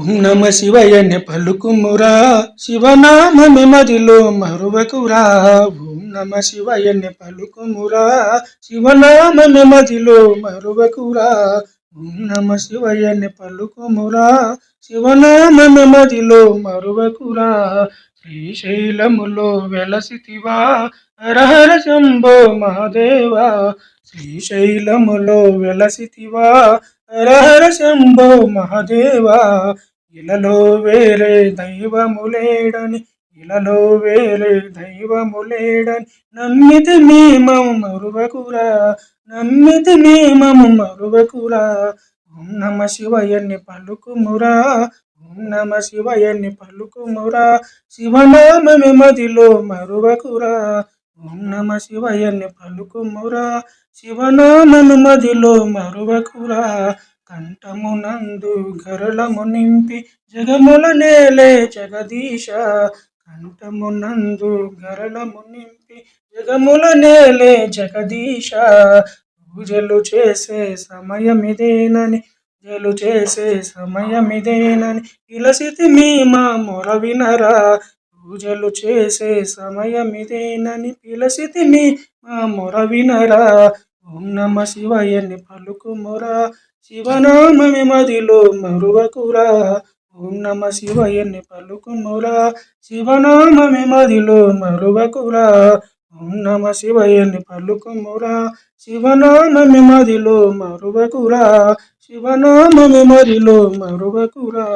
ఓం నమ శివయ్యని పలుకుమురా శివనామమి మదిలో మరువకురా. ఓం నమ శివయ్యని పలుకుమురా శివనామమి మదిలో మరువకురా. ఓం నమ శివయ్యని పలుకుమురా శివనామమి మదిలో మరువకురా. శ్రీశైలములో వెలసితివా హరహర శంభో మహాదేవా. శ్రీశైలములో వెలసితివా హరహర శంభో మహాదేవా. ఇలలో వేరే దైవములేడని ఇలలో వేరే దైవములేడని నమ్మితి మేమము మరువకురా. నమ్మితి మేమము మరువకురా. ఓం నమ శివయ్యని పలుకుమురా ఓం నమ శివయ్యని పలుకుమురా శివనామమి మదిలో మరువకురా. ఓం నమ శివయ్యని పలుకుమురా శివనామమి మదిలో మరువకురా. కంఠమునందు గరళము నింపి జగముల నేలే జగదీశ. కంఠమునందు గరళము నింపి జగముల నేలే జగదీశ. పూజలు చేసే సమయమిదేనని పూజలు చేసే సమయమిదేనని పిలసితి మీ మా మొర వినరా. పూజలు చేసే సమయమిదేనని పిలసితి మీ మా మొర వినరా. ఓం నమ శివయ్యని పలుకుమురా శివనామమి మదిలో మరువకురా. ఓం నమ శివయ్యని పలుకుమురా శివనామమి మదిలో మరువకురా. ఓం నమ శివయ్యని పలుకుమురా శివనామమి మదిలో మరువకురా. శివనామమి మదిలో మరువకురా.